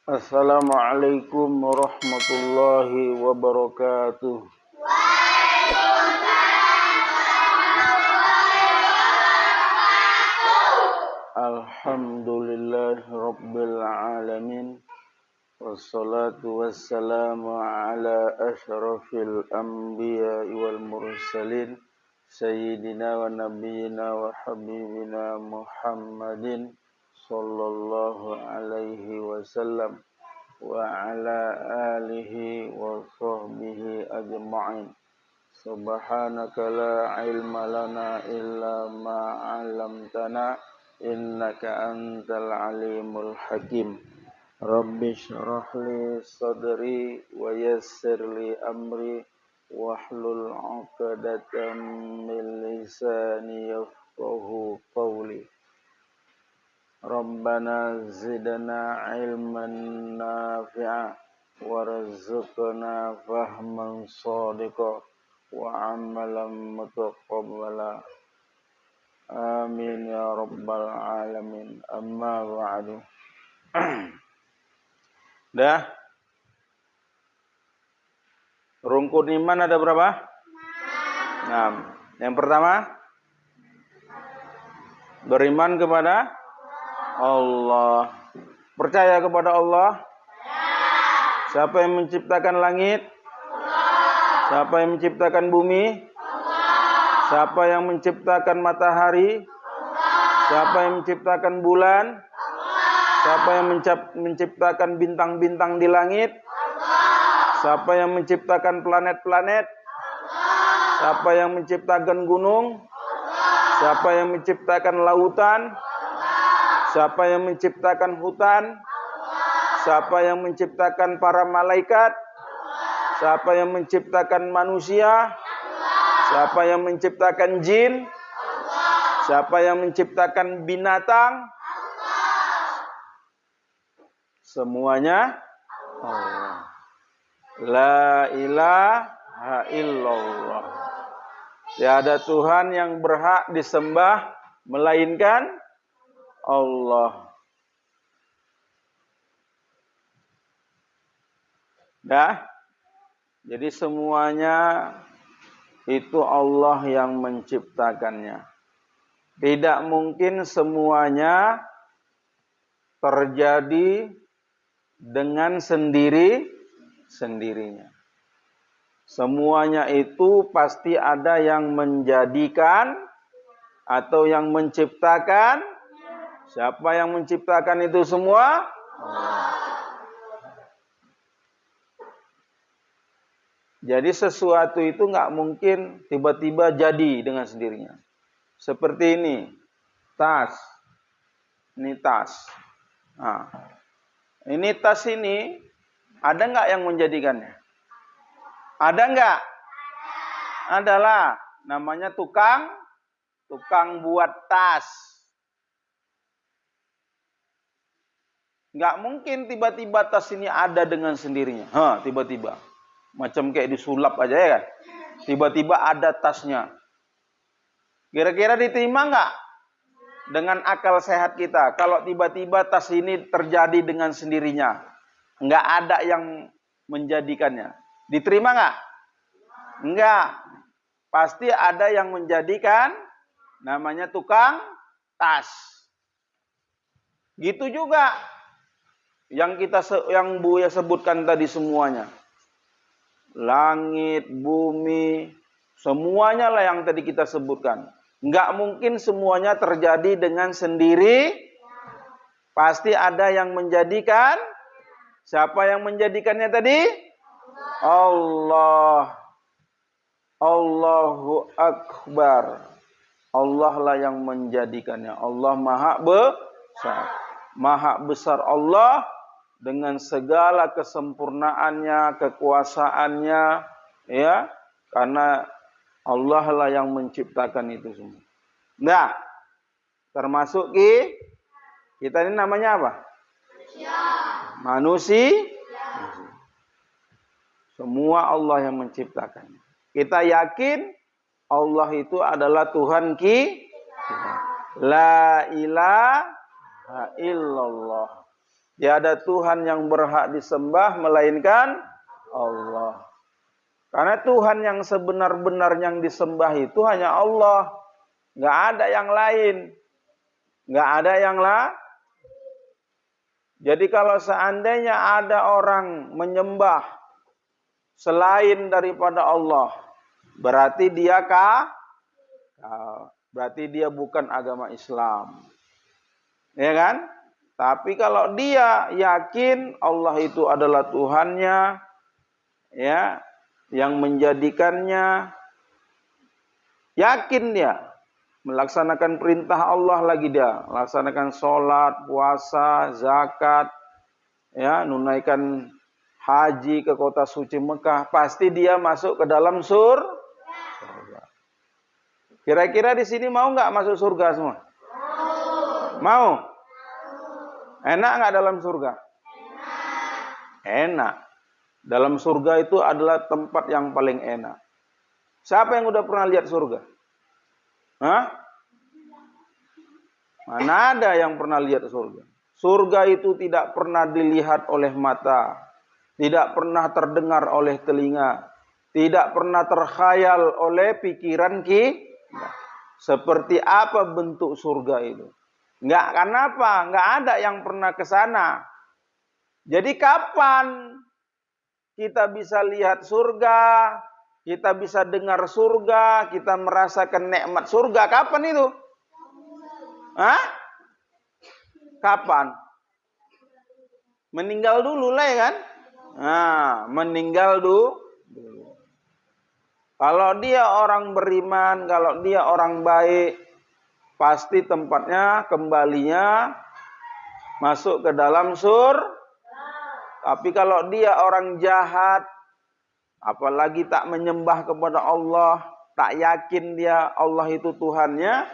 Assalamualaikum warahmatullahi wabarakatuh. Alhamdulillahi rabbil alamin. Wassalatu wassalamu ala asyrafil anbiya'i wal mursalin sayyidina wa nabiyyina wa habibina Muhammadin sallallahu alaihi wasallam wa ala alihi wa sahbihi ajma'in. Subhanaka la ilma lana illa ma 'allamtana innaka antal alimul hakim. Rabbi shrah li sadri wa yassir li amri wahlul 'uqdatam min lisani yafqahu qawli. Rabbana zidna ilman nafi'a warzuqna fahman shadiqa wa amalan mutaqabbala. Amin ya rabbal alamin. Amma ba'du. Dah? Rukun iman ada berapa? 6. Yang pertama, beriman kepada Allah. Percaya kepada Allah? Siapa yang menciptakan langit? Siapa yang menciptakan bumi? Siapa yang menciptakan matahari? Siapa yang menciptakan bulan? Siapa yang menciptakan bintang-bintang di langit? Siapa yang menciptakan planet-planet? Siapa yang menciptakan gunung? Siapa yang menciptakan lautan? Siapa yang menciptakan hutan? Siapa yang menciptakan para malaikat? Siapa yang menciptakan manusia? Siapa yang menciptakan jin? Siapa yang menciptakan binatang? Semuanya Allah. La ilaha illallah. Tiada Tuhan yang berhak disembah melainkan Allah. Dah? Jadi semuanya itu Allah yang menciptakannya. Tidak mungkin semuanya terjadi dengan sendirinya. Semuanya itu pasti ada yang menjadikan atau yang menciptakan. Siapa yang menciptakan itu semua? Allah. Jadi sesuatu itu nggak mungkin tiba-tiba jadi dengan sendirinya. Seperti ini, tas. Ini tas. Nah, ini tas ini ada nggak yang menjadikannya? Ada nggak? Adalah namanya tukang buat tas. Nggak mungkin tiba-tiba tas ini ada dengan sendirinya. Tiba-tiba. Macam kayak disulap aja ya kan. Tiba-tiba ada tasnya. Kira-kira diterima nggak? Dengan akal sehat kita. Kalau tiba-tiba tas ini terjadi dengan sendirinya. Nggak ada yang menjadikannya. Diterima nggak? Nggak. Pasti ada yang menjadikan. Namanya tukang tas. Gitu juga. Yang Buya sebutkan tadi semuanya. Langit, bumi, semuanya lah yang tadi kita sebutkan. Nggak mungkin semuanya terjadi dengan sendiri. Pasti ada yang menjadikan. Siapa yang menjadikannya tadi? Allah. Allahu Akbar. Allah lah yang menjadikannya. Allah maha besar. Maha besar Allah. Dengan segala kesempurnaannya, kekuasaannya, ya, karena Allah lah yang menciptakan itu semua. Nah, termasuk kita ini namanya apa? Manusia. Semua Allah yang menciptakan. Kita yakin Allah itu adalah Tuhan kita. La ilaha illallah. Tiada Tuhan yang berhak disembah melainkan Allah. Karena Tuhan yang sebenar-benar yang disembah itu hanya Allah. Nggak ada yang lain. Nggak ada yang lain. Jadi kalau seandainya ada orang menyembah selain daripada Allah, berarti dia berarti dia bukan agama Islam. Ya kan? Tapi kalau dia yakin Allah itu adalah Tuhannya, ya, yang menjadikannya, yakin dia melaksanakan perintah Allah lagi dia, laksanakan sholat, puasa, zakat, ya, menunaikan haji ke kota suci Mekah, pasti dia masuk ke dalam surga. Kira-kira di sini mau nggak masuk surga semua? Mau? Enak nggak dalam surga? Enak. Dalam surga itu adalah tempat yang paling enak. Siapa yang udah pernah lihat surga? Hah? Mana ada yang pernah lihat surga? Surga itu tidak pernah dilihat oleh mata, tidak pernah terdengar oleh telinga, tidak pernah terkhayal oleh pikiran kita. Seperti apa bentuk surga itu? Enggak, kenapa? Enggak ada yang pernah ke sana. Jadi kapan kita bisa lihat surga, kita bisa dengar surga, kita merasakan nikmat surga? Kapan itu? Hah? Kapan? Meninggal dulu lah ya kan? Nah, meninggal dulu. Kalau dia orang beriman, kalau dia orang baik, pasti tempatnya kembalinya masuk ke dalam surga. Tapi kalau dia orang jahat, apalagi tak menyembah kepada Allah, tak yakin dia Allah itu Tuhannya,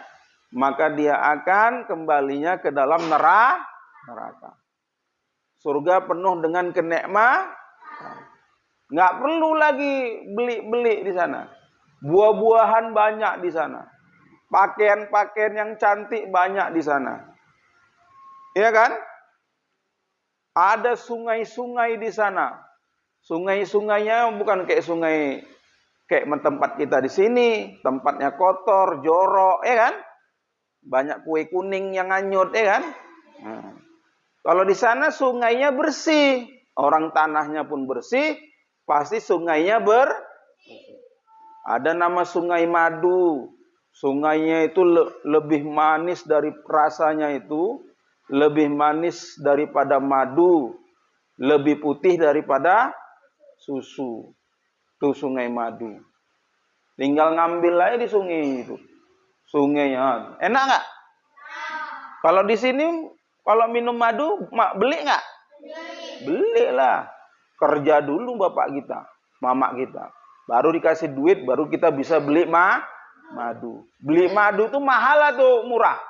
maka dia akan kembalinya ke dalam neraka. Surga penuh dengan kenikmatan. Nggak perlu lagi beli-beli di sana. Buah-buahan banyak di sana. Pakaian-pakaian yang cantik banyak di sana. Iya kan? Ada sungai-sungai di sana. Sungai-sungainya bukan kayak sungai kayak tempat kita di sini, tempatnya kotor, jorok, ya kan? Banyak kue kuning yang hanyut, ya kan? Nah, kalau di sana sungainya bersih, orang tanahnya pun bersih, pasti sungainya bersih. Ada nama Sungai Madu. Sungainya itu lebih manis dari rasanya itu. Lebih manis daripada madu, lebih putih daripada susu. Itu Sungai Madu. Tinggal ngambil aja di sungai itu. Sungainya. Enak nggak? Kalau di sini, kalau minum madu, beli nggak? Beli lah. Kerja dulu bapak kita, mama kita. Baru dikasih duit, baru kita bisa beli madu. Beli madu tuh mahal atau murah?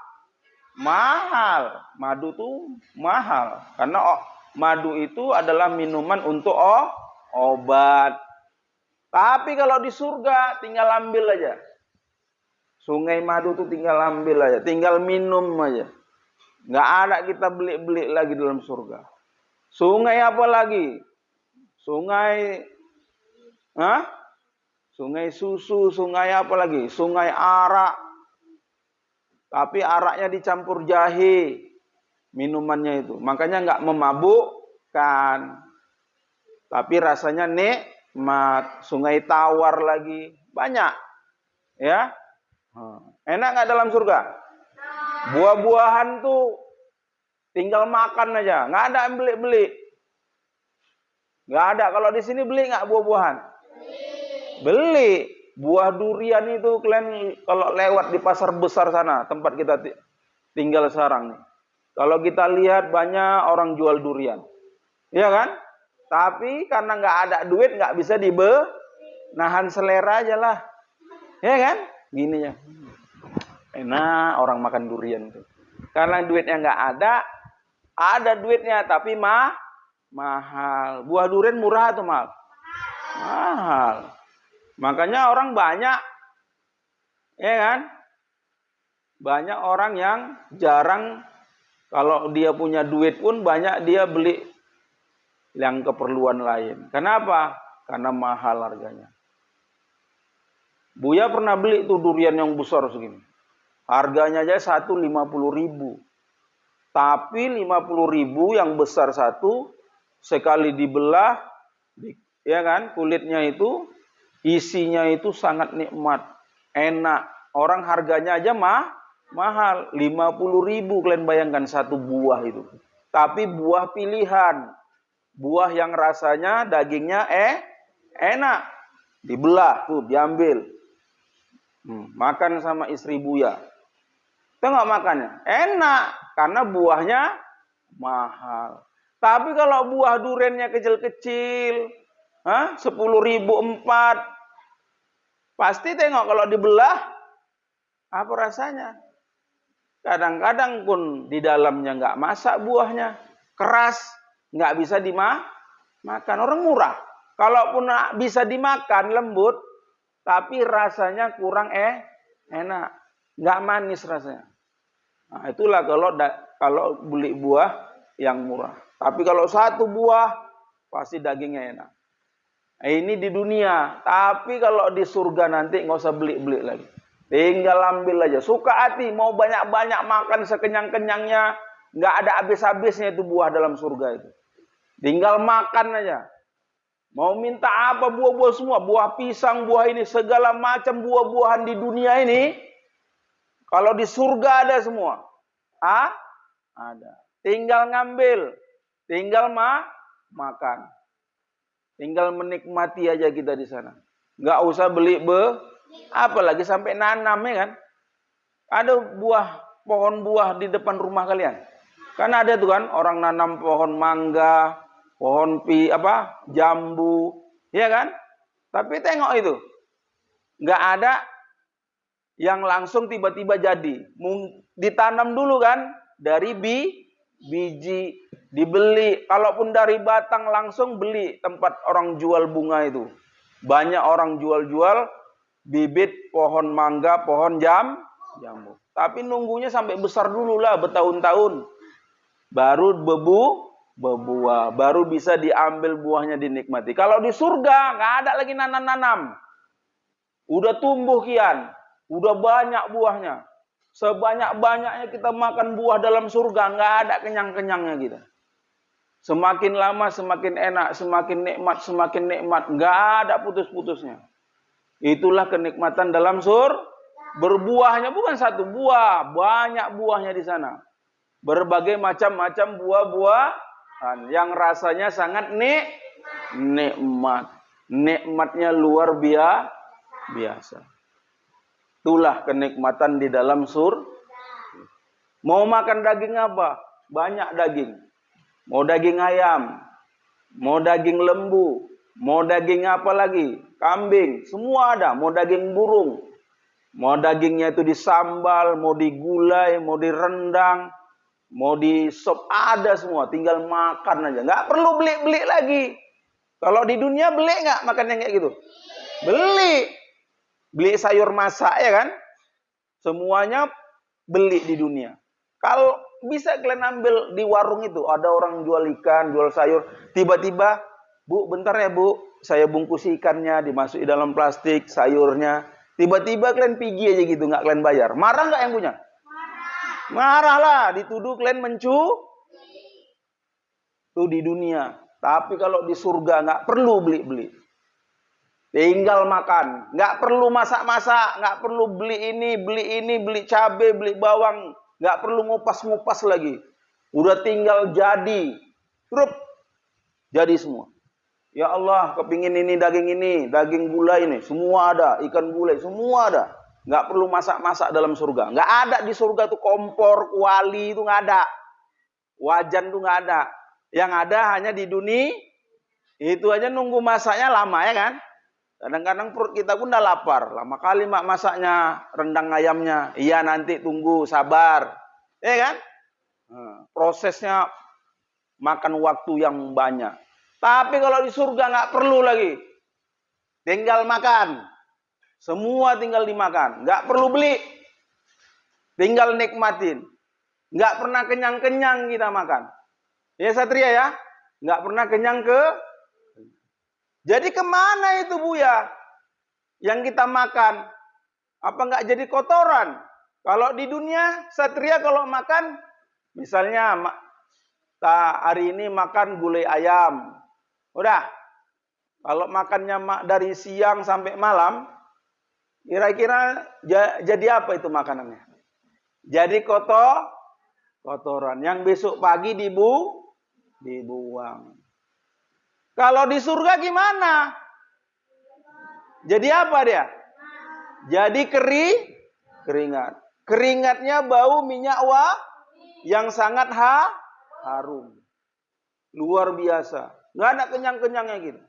Mahal. Madu tuh mahal. Karena madu itu adalah minuman untuk obat. Tapi kalau di surga tinggal ambil aja. Sungai Madu tuh tinggal ambil aja. Tinggal minum aja. Nggak ada kita beli-beli lagi dalam surga. Sungai apa lagi? Sungai Sungai susu, sungai apa lagi? Sungai arak. Tapi araknya dicampur jahe minumannya itu. Makanya nggak memabukkan. Tapi rasanya nikmat. Sungai tawar lagi. Banyak. Ya. Enak nggak dalam surga? Buah-buahan tuh tinggal makan aja. Nggak ada yang beli-beli. Nggak ada. Kalau di sini beli nggak buah-buahan? Beli. Buah durian itu kalian kalau lewat di pasar besar sana, tempat kita tinggal sekarang nih. Kalau kita lihat banyak orang jual durian. Iya kan? Tapi karena nggak ada duit nggak bisa nahan selera aja lah. Iya kan? Gini ya. Enak orang makan durian tuh. Karena duitnya nggak ada duitnya tapi mahal. Buah durian murah atau mahal? Mahal. Makanya orang banyak, ya kan? Banyak orang yang jarang Kalau dia punya duit pun banyak dia beli yang keperluan lain. Kenapa? Karena mahal harganya. Buya pernah beli tuh durian yang besar segini. Harganya aja 150.000. Tapi 50.000 yang besar satu, sekali dibelah, ya kan, kulitnya itu, isinya itu sangat nikmat, enak. Orang harganya aja mahal, 50.000, kalian bayangkan satu buah itu. Tapi buah pilihan, buah yang rasanya dagingnya enak, dibelah tuh, diambil, makan sama istri Buya. Tengok makannya, enak, karena buahnya mahal. Tapi kalau buah duriannya kecil-kecil, 10.000 4, pasti tengok kalau dibelah, apa rasanya? Kadang-kadang pun di dalamnya nggak masak buahnya, keras, nggak bisa dimakan. Orang murah. Kalaupun bisa dimakan lembut, tapi rasanya kurang enak, nggak manis rasanya. Nah, itulah kalau beli buah yang murah. Tapi kalau satu buah pasti dagingnya enak. Nah, ini di dunia. Tapi kalau di surga nanti nggak usah beli-beli lagi. Tinggal ambil aja. Suka hati mau banyak-banyak makan sekenyang-kenyangnya, nggak ada habis-habisnya itu buah dalam surga itu. Tinggal makan aja. Mau minta apa buah-buah semua, buah pisang, buah ini, segala macam buah-buahan di dunia ini. Kalau di surga ada semua. Ada. Tinggal ngambil. Tinggal makan. Tinggal menikmati aja kita di sana. Nggak usah beli apalagi sampai nanam ya kan. Ada pohon buah di depan rumah kalian. Kan ada tuh kan orang nanam pohon mangga, pohon jambu, ya kan? Tapi tengok itu. Nggak ada yang langsung tiba-tiba jadi. Ditanam dulu kan, dari biji, dibeli. Kalaupun dari batang langsung beli tempat orang jual bunga itu. Banyak orang jual-jual bibit pohon mangga, pohon jambu. Tapi nunggunya sampai besar dulu lah, bertahun-tahun. Baru berbuah, baru bisa diambil buahnya dinikmati. Kalau di surga nggak ada lagi nanam-nanam. Udah tumbuh kian. Udah banyak buahnya. Sebanyak-banyaknya kita makan buah dalam surga. Nggak ada kenyang-kenyangnya kita. Semakin lama semakin enak. Semakin nikmat. Nggak ada putus-putusnya. Itulah kenikmatan dalam berbuahnya. Bukan satu buah. Banyak buahnya di sana. Berbagai macam-macam buah-buahan. Yang rasanya sangat nikmat. Nikmatnya luar biasa. Itulah kenikmatan di dalam Mau makan daging apa? Banyak daging. Mau daging ayam, mau daging lembu, mau daging apa lagi? Kambing, semua ada. Mau daging burung, mau dagingnya itu disambal, mau digulai, mau direndang, mau di sop, ada semua. Tinggal makan aja. Nggak perlu beli-beli lagi. Kalau di dunia beli nggak makan yang kayak gitu? Beli. Beli sayur masak ya kan? Semuanya beli di dunia. Kalau bisa kalian ambil di warung itu, ada orang jual ikan, jual sayur, tiba-tiba, Bu, bentar ya Bu, saya bungkus ikannya, dimasuki dalam plastik, sayurnya. Tiba-tiba kalian pergi aja gitu, nggak kalian bayar. Marah nggak yang punya? Marah lah, dituduh kalian itu di dunia. Tapi kalau di surga nggak perlu beli-beli. Tinggal makan, nggak perlu masak-masak, nggak perlu beli ini, beli cabai, beli bawang, nggak perlu ngupas-ngupas lagi. Udah tinggal jadi, jadi semua. Ya Allah, kepingin ini, daging gulai ini, semua ada, ikan gulai, semua ada. Nggak perlu masak-masak dalam surga. Nggak ada di surga tuh kompor, kuali itu nggak ada, wajan tuh nggak ada. Yang ada hanya di dunia. Itu aja nunggu masaknya lama ya kan? Kadang-kadang perut kita pun udah lapar. Lama kali mak masaknya, rendang ayamnya. Iya nanti tunggu, sabar. Ya kan? Prosesnya makan waktu yang banyak. Tapi kalau di surga nggak perlu lagi. Tinggal makan. Semua tinggal dimakan. Nggak perlu beli. Tinggal nikmatin. Nggak pernah kenyang-kenyang kita makan. Ya Satria ya? Nggak pernah kenyang ke. Jadi kemana itu Buya? Yang kita makan. Apa nggak jadi kotoran? Kalau di dunia, Satria kalau makan, misalnya hari ini makan gulai ayam. Udah. Kalau makannya dari siang sampai malam, kira-kira jadi apa itu makanannya? Jadi kotoran. Yang besok pagi dibuang. Kalau di surga gimana? Jadi apa dia? Jadi keringat. Keringatnya bau minyak yang sangat harum. Luar biasa. Nggak ada kenyang-kenyangnya gitu.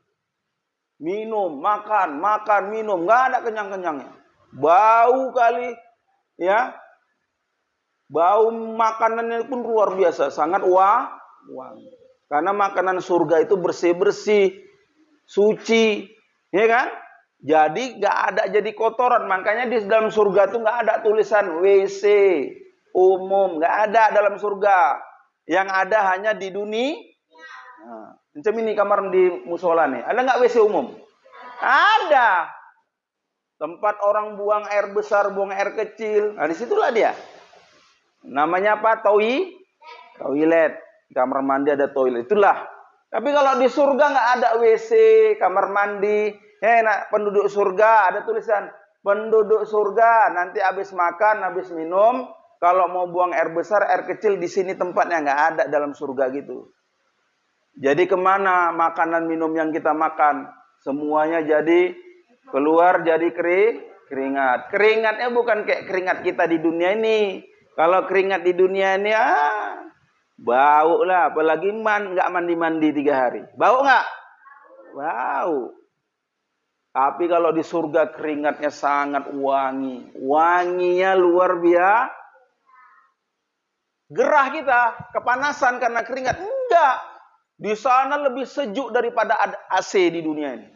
Minum, makan, minum. Nggak ada kenyang-kenyangnya. Bau kali. Ya. Bau makanannya pun luar biasa. Sangat wangi. Karena makanan surga itu bersih-bersih. Suci. Ya kan? Jadi nggak ada jadi kotoran. Makanya di dalam surga tuh nggak ada tulisan WC umum, nggak ada dalam surga. Yang ada hanya di dunia. Nah, macam ini kamar di musola nih. Ada nggak WC umum? Ada. Tempat orang buang air besar, buang air kecil. Nah disitulah dia. Namanya apa? Toilet. Di kamar mandi ada toilet. Itulah. Tapi kalau di surga nggak ada WC, kamar mandi. Penduduk surga ada tulisan penduduk surga nanti habis makan, habis minum, kalau mau buang air besar, air kecil di sini tempatnya nggak ada dalam surga gitu. Jadi kemana makanan minum yang kita makan? Semuanya jadi keluar jadi keringat. Keringatnya bukan kayak keringat kita di dunia ini. Kalau keringat di dunia ini bau lah, apalagi nggak mandi-mandi 3 hari. Bau nggak? Bau. Tapi kalau di surga keringatnya sangat wangi. Wanginya luar biasa. Gerah kita, kepanasan karena keringat. Enggak. Di sana lebih sejuk daripada AC di dunia ini.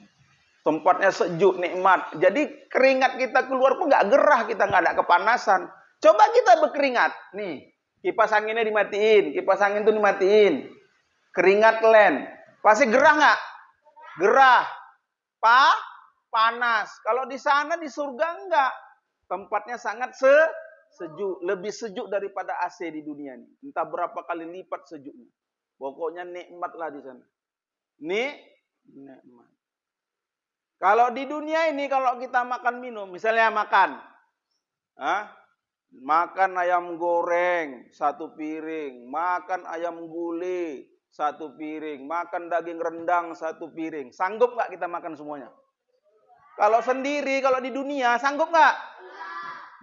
Tempatnya sejuk, nikmat. Jadi keringat kita keluar pun enggak gerah, kita enggak ada kepanasan. Coba kita berkeringat. Nih, kipas anginnya dimatiin. Kipas angin itu dimatiin. Keringat len. Pasti gerah enggak? Gerah. Panas. Kalau di sana di surga enggak. Tempatnya sangat sejuk. Lebih sejuk daripada AC di dunia ini. Entah berapa kali lipat sejuknya. Pokoknya nikmat lah di sana. Nikmat. Kalau di dunia ini kalau kita makan minum. Misalnya makan. Makan ayam goreng 1 piring. Makan ayam gulai 1 piring. Makan daging rendang 1 piring. Sanggup nggak kita makan semuanya? Kalau sendiri, kalau di dunia, sanggup nggak?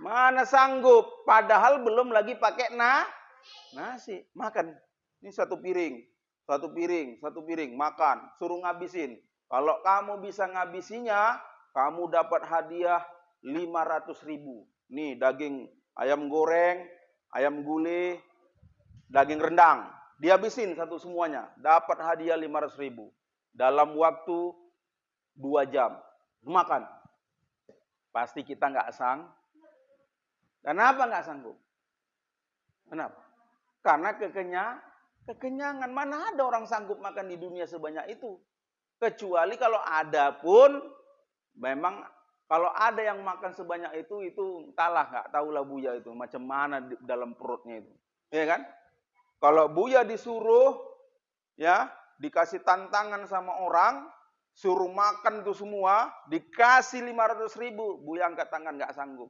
Mana sanggup? Padahal belum lagi pakai nasi. Makan. Ini 1 piring. 1 piring, 1 piring. Makan. Suruh ngabisin. Kalau kamu bisa ngabisinya, kamu dapat hadiah 500.000. Nih daging ayam goreng, ayam gulai, daging rendang. Dihabisin satu semuanya. Dapat hadiah 500.000. Dalam waktu 2 jam. Makan. Pasti kita nggak Kenapa nggak sanggup? Kenapa? Karena kekenyangan. Mana ada orang sanggup makan di dunia sebanyak itu? Kecuali kalau ada pun, memang kalau ada yang makan sebanyak itu entahlah, nggak tahulah Buya itu macam mana dalam perutnya itu, ya kan? Kalau Buya disuruh, ya dikasih tantangan sama orang, suruh makan itu semua, dikasih 500.000, Buya angkat tangan nggak sanggup.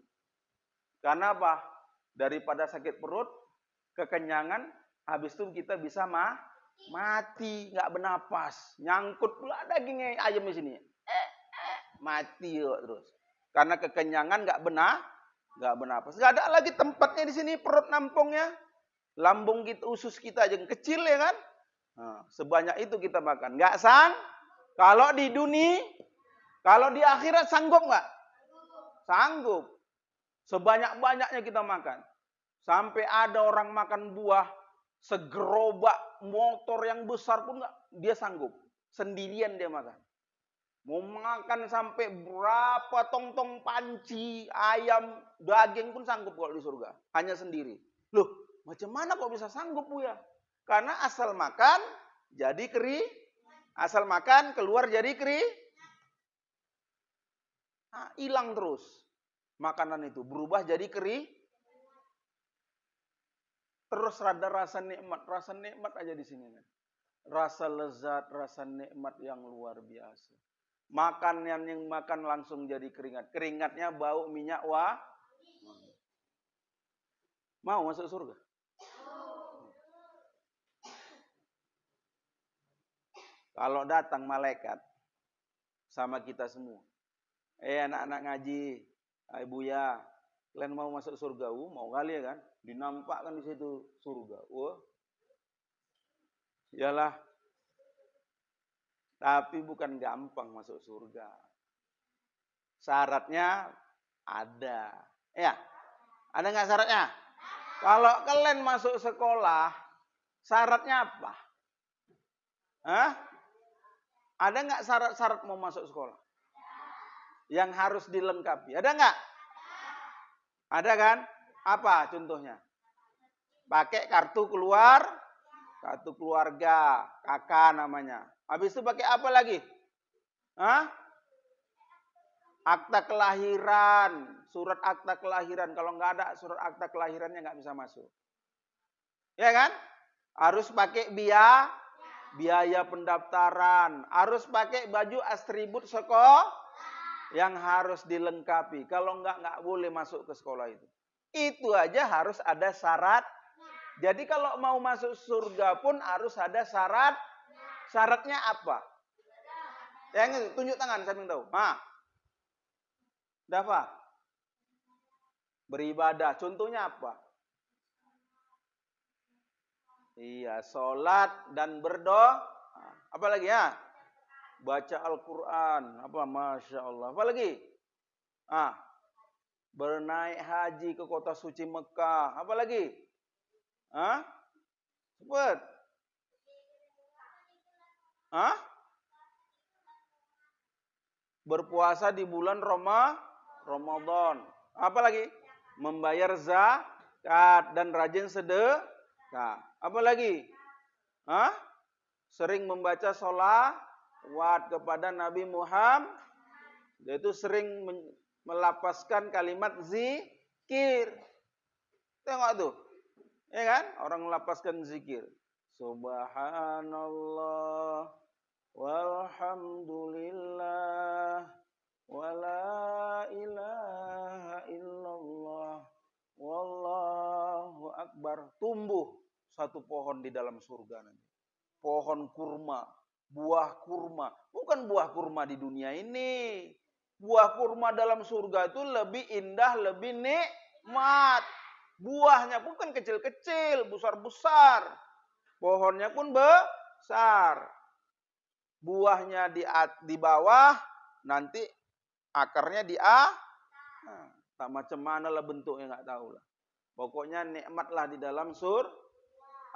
Karena apa? Daripada sakit perut, kekenyangan, habis itu kita bisa mati, nggak bernapas, nyangkut pula daging ayam di sini, mati terus. Karena kekenyangan nggak bernapas, nggak ada lagi tempatnya di sini perut nampungnya, lambung kita, usus kita aja kecil ya kan, sebanyak itu kita makan, nggak Kalau di dunia, kalau di akhirat sanggup nggak? Sanggup. Sebanyak-banyaknya kita makan. Sampai ada orang makan buah, segerobak motor yang besar pun nggak, dia sanggup. Sendirian dia makan. Mau makan sampai berapa tong-tong panci, ayam, daging pun sanggup kalau di surga. Hanya sendiri. Loh, Macam mana kok bisa sanggup Buya? Karena asal makan jadi asal makan keluar jadi hilang terus. Makanan itu berubah jadi terus ada rasa nikmat aja di sini. Rasa lezat, rasa nikmat yang luar biasa. Makan yang makan langsung jadi keringat. Keringatnya bau minyak mau masuk surga? Kalau datang malaikat sama kita semua. Anak-anak ngaji, Buya, kalian mau masuk surga? Mau kali ya kan? Dinampakkan di situ surga. Iyalah. Tapi bukan gampang masuk surga. Syaratnya ada. Ya, ada nggak syaratnya? Kalau kalian masuk sekolah, syaratnya apa? Hah? Ada nggak syarat-syarat mau masuk sekolah? Yang harus dilengkapi. Ada nggak? Ada kan? Apa contohnya? Pakai kartu keluarga, kakak namanya. Habis itu pakai apa lagi? Hah? Akta kelahiran, surat akta kelahiran. Kalau nggak ada surat akta kelahirannya nggak bisa masuk. Ya kan? Harus pakai biaya pendaftaran. Harus pakai baju atribut sekolah yang harus dilengkapi. Kalau nggak boleh masuk ke sekolah itu. Itu aja harus ada syarat. Jadi kalau mau masuk surga pun harus ada syarat. Syaratnya apa? Yang tunjuk tangan, saya ingin tahu. Dafa. Beribadah. Contohnya apa? Iya, sholat dan berdoa. Apa lagi ya? Baca Al-Quran. Apa? Masya Allah. Apa lagi? Bernaik haji ke kota suci Mekah. Apa lagi? Cepet. Berpuasa di bulan Ramadan. Apa lagi? Membayar zakat dan rajin sedekah. Apa lagi? Sering membaca sholawat kepada Nabi Muhammad. Yaitu sering melapaskan kalimat zikir. Tengok tuh. Ya kan? Orang melapaskan zikir. Subhanallah. Walhamdulillah. Wala ilaha illallah. Wallahu akbar. Tumbuh satu pohon di dalam surga nanti. Pohon kurma. Buah kurma. Bukan buah kurma di dunia ini. Buah kurma dalam surga itu lebih indah, lebih nikmat. Buahnya pun kan kecil-kecil, besar-besar. Pohonnya pun besar. Buahnya di bawah, nanti akarnya di tak macam mana lah bentuknya nggak tahu lah. Pokoknya nikmatlah di dalam surga.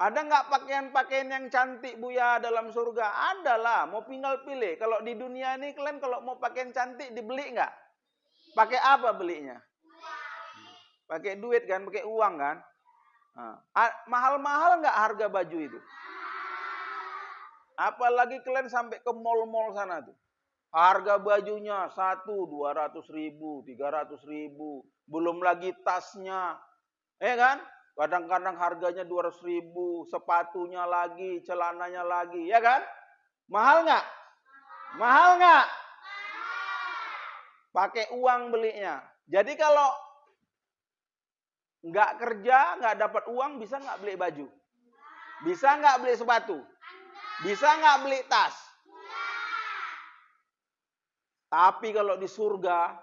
Ada nggak pakaian-pakaian yang cantik Buya dalam surga? Ada lah, mau tinggal pilih. Kalau di dunia ini kalian kalau mau pakaian cantik dibeli nggak? Pakai apa belinya? Pakai duit kan, pakai uang kan? Mahal-mahal nggak harga baju itu? Apalagi kalian sampai ke mall-mall sana tuh. Harga bajunya 200 ribu, 300 ribu. Belum lagi tasnya. Kan? Kadang-kadang harganya 200 ribu. Sepatunya lagi, celananya lagi. Ya kan? Mahal nggak? Mahal nggak? Pakai uang belinya. Jadi kalau nggak kerja, nggak dapat uang, bisa nggak beli baju? Bisa nggak beli sepatu? Bisa nggak beli tas? Tapi kalau di surga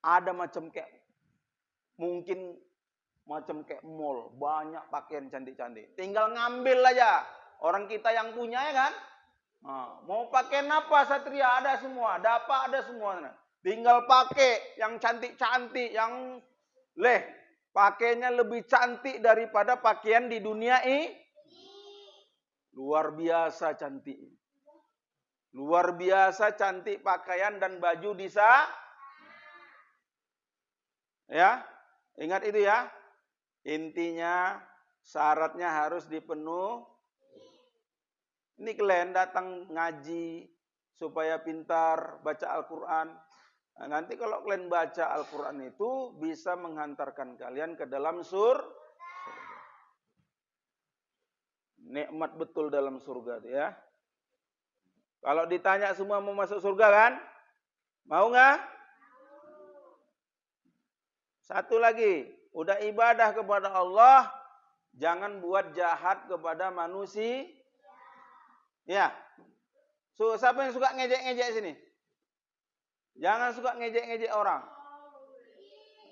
ada macam kayak mungkin macam kayak mall, banyak pakaian cantik-cantik. Tinggal ngambil aja. Orang kita yang punya ya kan? Mau pakaian apa Satria ada semua, dapat ada semua. Tinggal pakai yang cantik-cantik, yang pakainya lebih cantik daripada pakaian di dunia ini. Luar biasa cantik. Luar biasa cantik pakaian dan baju ya. Ingat itu ya. Intinya Syaratnya harus dipenuhi. Ini kalian datang ngaji supaya pintar baca Al-Quran. Nah, nanti kalau kalian baca Al-Quran itu bisa menghantarkan kalian ke dalam surga. Nikmat betul dalam surga itu ya. Kalau ditanya semua mau masuk surga kan? Mau nggak? Satu lagi, udah ibadah kepada Allah, jangan buat jahat kepada manusia. Ya. So, siapa yang suka ngejek-ngejek sini? Jangan suka ngejek-ngejek orang.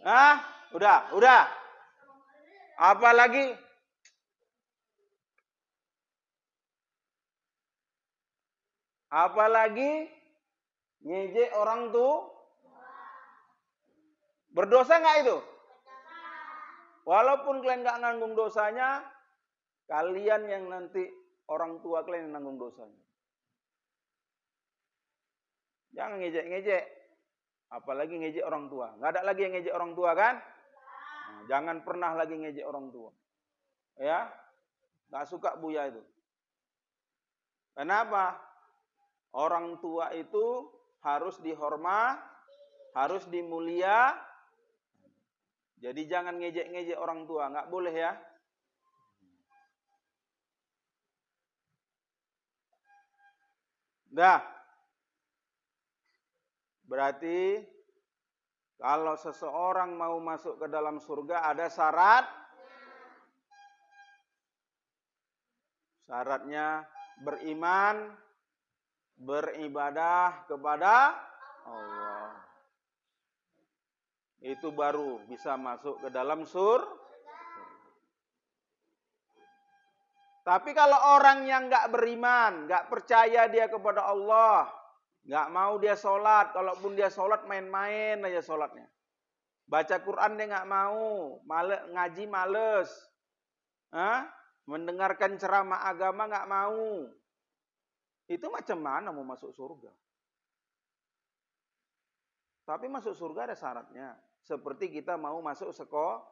Hah? Udah. Apalagi ngejek orang tuh. Berdosa nggak itu? Walaupun kalian nggak nanggung dosanya, kalian yang nanti orang tua kalian yang nanggung dosanya. Jangan ngejek-ngejek. Apalagi ngejek orang tua. Nggak ada lagi yang ngejek orang tua kan? Nah, jangan pernah lagi ngejek orang tua. Ya, nggak suka Buya itu. Kenapa? Orang tua itu harus dihormat, harus dimulia. Jadi jangan ngejek-ngejek orang tua, nggak boleh ya. Dah. Berarti kalau seseorang mau masuk ke dalam surga ada syarat. Syaratnya beriman, beribadah kepada Allah. Itu baru bisa masuk ke dalam surga. Tapi kalau orang yang nggak beriman, nggak percaya dia kepada Allah, nggak mau dia sholat, kalaupun dia sholat main-main aja sholatnya. Baca Quran dia nggak mau, ngaji males, mendengarkan ceramah agama nggak mau. Itu macam mana mau masuk surga? Tapi masuk surga ada syaratnya. Seperti kita mau masuk sekolah.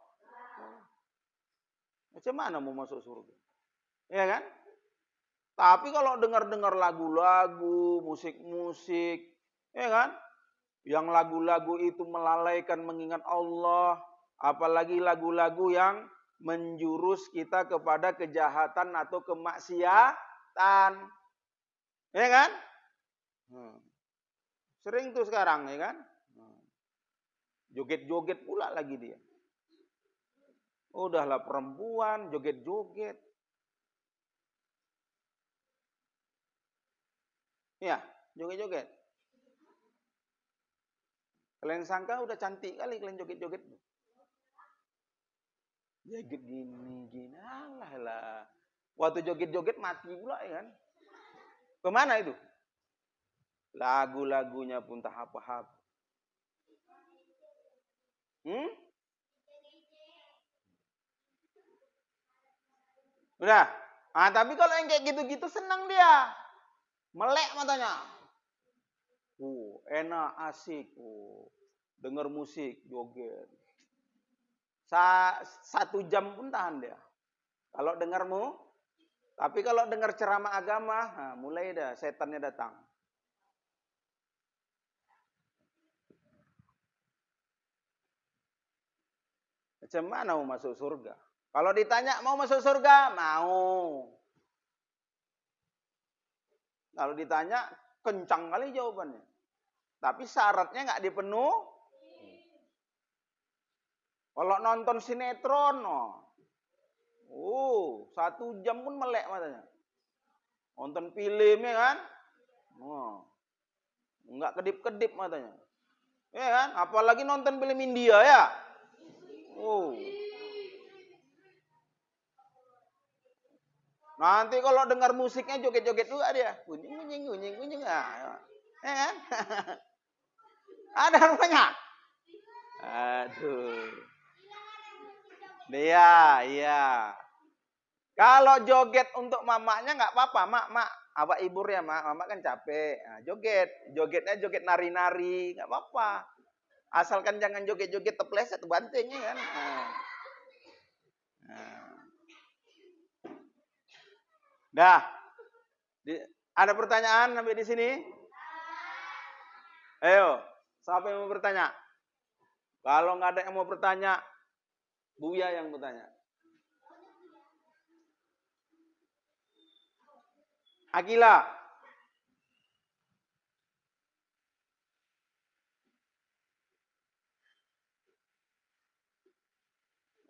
Macam mana mau masuk surga? Ya kan? Tapi kalau dengar-dengar lagu-lagu, musik-musik, ya kan? Yang lagu-lagu itu melalaikan mengingat Allah, apalagi lagu-lagu yang menjurus kita kepada kejahatan atau kemaksiatan. Ya kan? Sering tuh sekarang, ya kan? Joget-joget pula lagi dia. Udahlah perempuan, joget-joget. Ya, joget-joget. Kalian sangka udah cantik kali kalian joget-joget. Joget gini. Alah. Waktu joget-joget mati pula ya kan. Kemana itu? Lagu-lagunya pun tahap-tahap. Udah. Ah, tapi kalau yang kayak gitu-gitu senang dia. Melek matanya. Enak, asik. Dengar musik, joget. 1 jam pun tahan dia. Kalau dengarmu. Tapi kalau dengar ceramah agama, mulai dah setannya datang. Macam mana mau masuk surga? Kalau ditanya mau masuk surga, mau. Kalau ditanya, kencang kali jawabannya. Tapi syaratnya nggak dipenuhi. Kalau nonton sinetron, 1 jam pun melek matanya. Nonton film ya kan, nggak kedip-kedip matanya. Ya kan, apalagi nonton film India ya. Nanti kalau dengar musiknya joget-joget juga dia. Kunying. Ya kan? Ada rupanya. Aduh. Iya. Kalau joget untuk mamanya nggak apa-apa, mak, apa ibur ya mak, mama kan capek. Nah, jogetnya joget nari-nari, nggak apa-apa. Asalkan jangan joget-joget tepleset, banting ya kan. Nah. Dah. Ada pertanyaan sampai di sini? Ayo, siapa yang mau bertanya? Kalau nggak ada yang mau bertanya, Buya yang bertanya. Akila.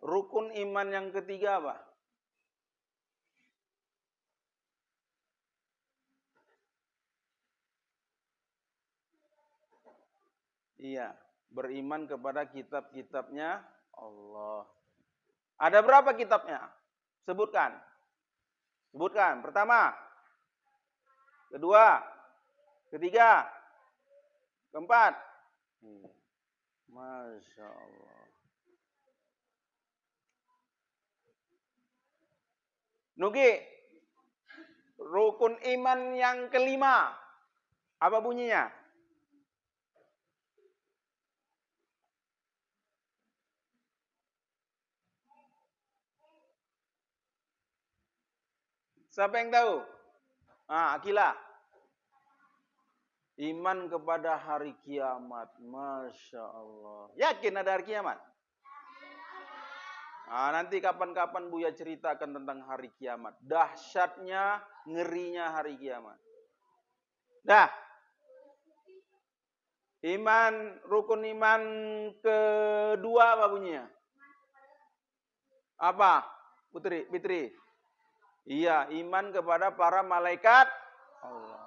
Rukun iman yang ketiga apa? Iya, beriman kepada kitab-kitabnya Allah. Ada berapa kitabnya? Sebutkan. Sebutkan. Pertama, kedua, ketiga, keempat. Masya Allah. Nugi, rukun iman yang kelima. Apa bunyinya? Siapa yang tahu? Akila. Iman kepada hari kiamat. Masya Allah. Yakin ada hari kiamat? Nanti kapan-kapan Buya ceritakan tentang hari kiamat. Dahsyatnya, ngerinya hari kiamat. Dah. Rukun iman kedua apa bunyinya? Apa? Fitri. Iya, iman kepada para malaikat Allah.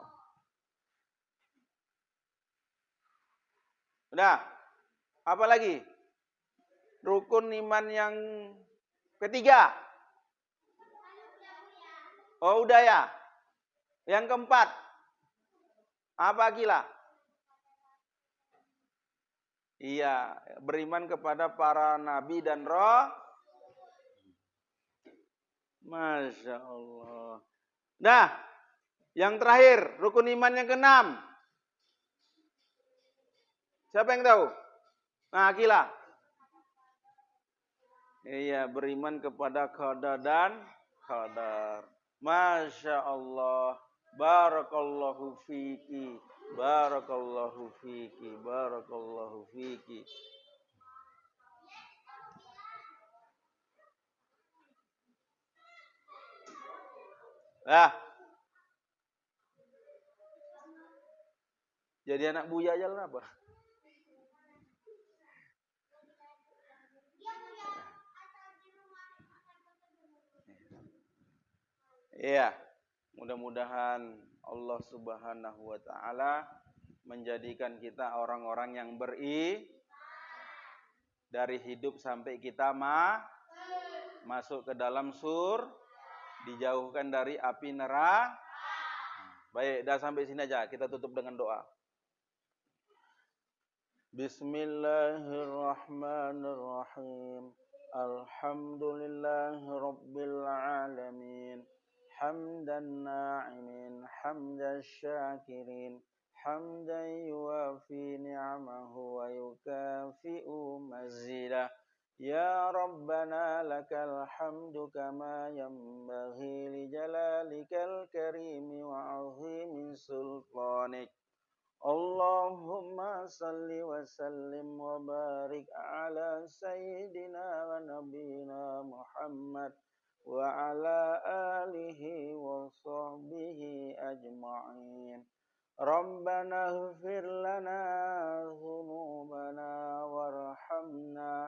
Udah. Apa lagi? Rukun iman yang ketiga. Oh, udah ya. Yang keempat. Apa Akila? Iya, beriman kepada para nabi dan roh. Masya Allah. Nah, yang terakhir, rukun iman yang keenam. Siapa yang tahu? Akila. Iya, beriman kepada qada dan qadar. Masya Allah. Barakallahu fiki. Barakallahu fiki. Barakallahu fiki. Jadi anak Buya aja lah apa? Iya. Mudah-mudahan Allah Subhanahu wa taala menjadikan kita orang-orang yang dari hidup sampai kita masuk ke dalam dijauhkan dari api neraka. Baik, dah sampai sini aja. Kita tutup dengan doa. Bismillahirrahmanirrahim. Alhamdulillahi rabbil alamin. Hamdan na'imin, hamdan syakirin, hamdan yuwafi ni'amahu wa yukafi'u mazidah. Ya Rabbana lakal hamdu kama yanbaghi li jalalikal karimi wa azimi sultanik. Allahumma salli wa sallim wa barik ala sayyidina wa nabina Muhammad wa ala alihi wa sahbihi ajma'in. Rabbana ighfir lana dhunubana warhamna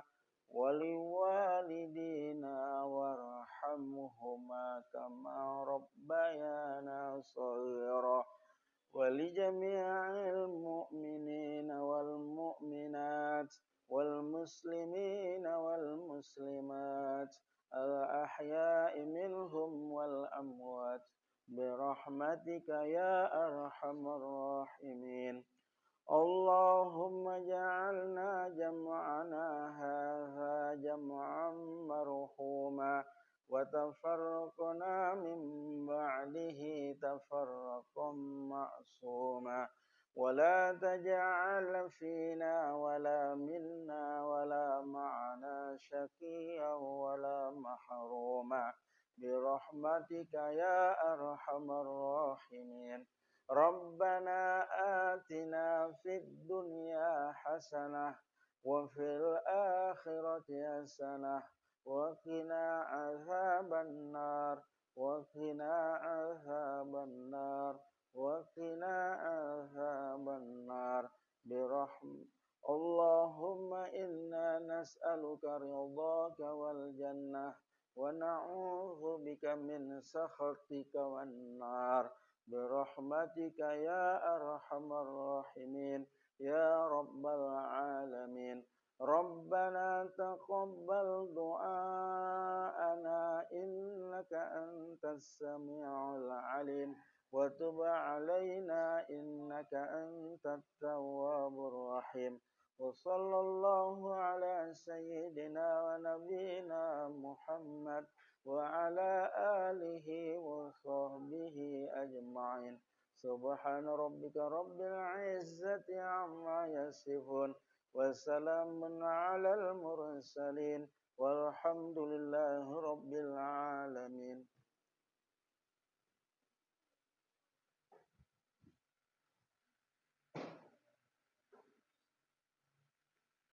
waliwalidina warhamhuma kama rabbayana shaghira walijami'il mu'minina wal mu'minat wal muslimina wal muslimat al-ahya'i minhum wal amwat birahmatika ya arhamar rahimin. Allahumma ja'alna jam'ana hadha jam'an marhuma wa tafarraqna min ba'dihi tafarraqan ma'suma wa la taj'al fina wa la minna wa la ma'ana syaqiyyan wa la mahruma برحمتك يا أرحم الراحمين ربنا آتنا في الدنيا حسنة وفي الآخرة حسنة وقنا عذاب النار وقنا عذاب النار وقنا عذاب النار اللهم إنا نسألك رضاك والجنة ونعوذ بك من سخطك والنار برحمتك يا أرحم الراحمين يا رب العالمين ربنا تقبل دعاءنا إنك أنت السميع العليم وتب علينا إنك أنت التواب الرحيم وصلى الله على سيدنا ونبينا محمد وعلى آله وصحبه أجمعين سبحان ربك رب العزة عما يصفون وسلام على المرسلين والحمد لله رب العالمين